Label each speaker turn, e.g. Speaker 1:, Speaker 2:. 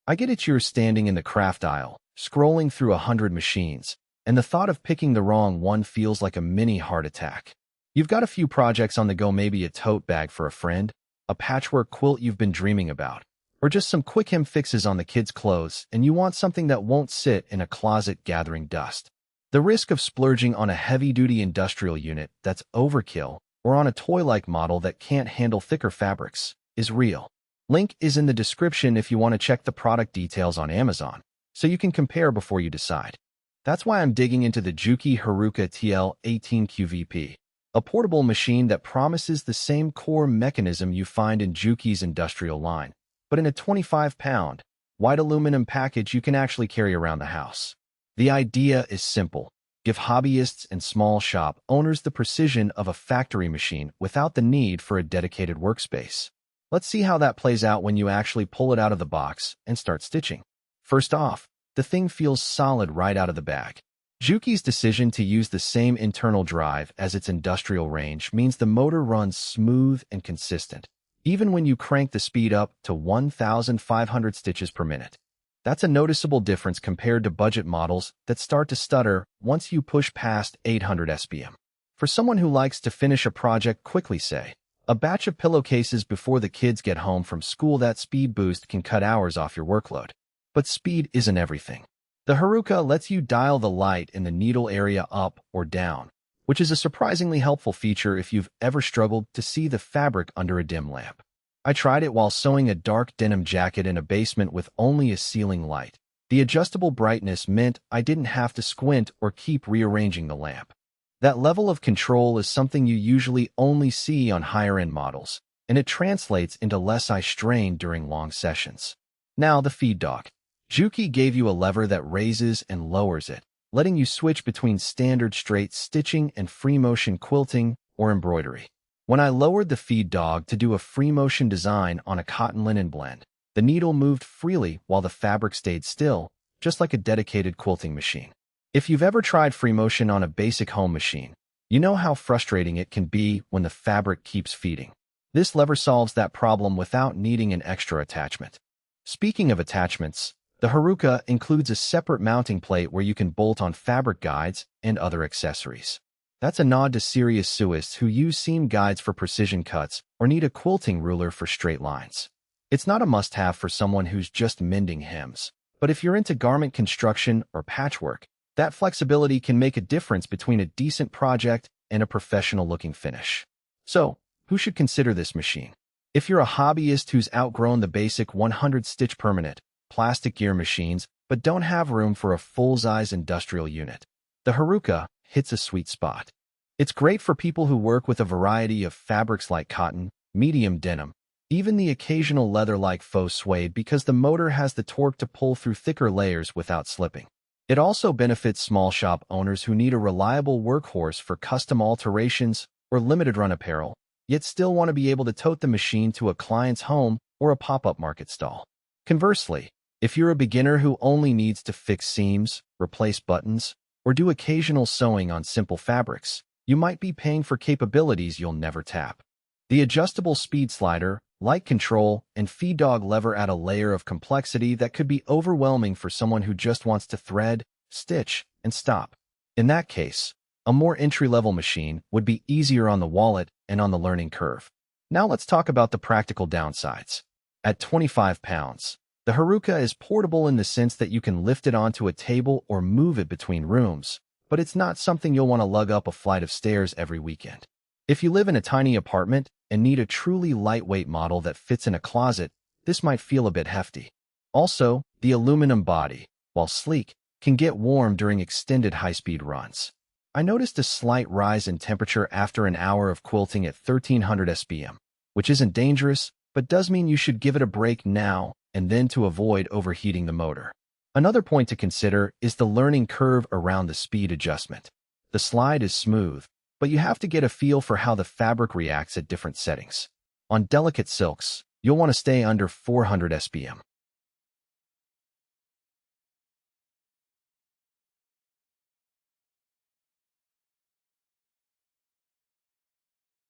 Speaker 1: I get it, you're standing in the craft aisle, scrolling through 100 machines, and the thought of picking the wrong one feels like a mini heart attack. You've got a few projects on the go, maybe a tote bag for a friend, a patchwork quilt you've been dreaming about, or just some quick hem fixes on the kids' clothes, and you want something that won't sit in a closet gathering dust. The risk of splurging on a heavy-duty industrial unit that's overkill, or on a toy-like model that can't handle thicker fabrics, is real. Link is in the description if you want to check the product details on Amazon, so you can compare before you decide. That's why I'm digging into the JUKI Haruka TL18QVP, a portable machine that promises the same core mechanism you find in JUKI's industrial line, but in a 25-pound, white aluminum package you can actually carry around the house. The idea is simple. Give hobbyists and small shop owners the precision of a factory machine without the need for a dedicated workspace. Let's see how that plays out when you actually pull it out of the box and start stitching. First off, the thing feels solid right out of the bag. JUKI's decision to use the same internal drive as its industrial range means the motor runs smooth and consistent, even when you crank the speed up to 1,500 stitches per minute. That's a noticeable difference compared to budget models that start to stutter once you push past 800 SPM. For someone who likes to finish a project quickly, say, a batch of pillowcases before the kids get home from school, that speed boost can cut hours off your workload. But speed isn't everything. The Haruka lets you dial the light in the needle area up or down, which is a surprisingly helpful feature if you've ever struggled to see the fabric under a dim lamp. I tried it while sewing a dark denim jacket in a basement with only a ceiling light. The adjustable brightness meant I didn't have to squint or keep rearranging the lamp. That level of control is something you usually only see on higher-end models, and it translates into less eye strain during long sessions. Now, the feed dog. JUKI gave you a lever that raises and lowers it, letting you switch between standard straight stitching and free motion quilting or embroidery. When I lowered the feed dog to do a free motion design on a cotton linen blend, the needle moved freely while the fabric stayed still, just like a dedicated quilting machine. If you've ever tried free motion on a basic home machine, you know how frustrating it can be when the fabric keeps feeding. This lever solves that problem without needing an extra attachment. Speaking of attachments, the Haruka includes a separate mounting plate where you can bolt on fabric guides and other accessories. That's a nod to serious sewists who use seam guides for precision cuts or need a quilting ruler for straight lines. It's not a must-have for someone who's just mending hems, but if you're into garment construction or patchwork, that flexibility can make a difference between a decent project and a professional-looking finish. So, who should consider this machine? If you're a hobbyist who's outgrown the basic 100-stitch permanent plastic gear machines but don't have room for a full-size industrial unit, the Haruka hits a sweet spot. It's great for people who work with a variety of fabrics like cotton, medium denim, even the occasional leather like faux suede, because the motor has the torque to pull through thicker layers without slipping. It also benefits small shop owners who need a reliable workhorse for custom alterations or limited run apparel, yet still want to be able to tote the machine to a client's home or a pop-up market stall. Conversely, if you're a beginner who only needs to fix seams, replace buttons, or do occasional sewing on simple fabrics, you might be paying for capabilities you'll never tap. The adjustable speed slider, light control, and feed dog lever add a layer of complexity that could be overwhelming for someone who just wants to thread, stitch, and stop. In that case, a more entry-level machine would be easier on the wallet and on the learning curve. Now let's talk about the practical downsides. At 25 pounds, the Haruka is portable in the sense that you can lift it onto a table or move it between rooms, but it's not something you'll want to lug up a flight of stairs every weekend. If you live in a tiny apartment and need a truly lightweight model that fits in a closet, this might feel a bit hefty. Also, the aluminum body, while sleek, can get warm during extended high-speed runs. I noticed a slight rise in temperature after an hour of quilting at 1300 SPM, which isn't dangerous, but does mean you should give it a break now and then to avoid overheating the motor. Another point to consider is the learning curve around the speed adjustment. The slide is smooth, but you have to get a feel for how the fabric reacts at different settings. On delicate silks, you'll want to stay under 400 SPM.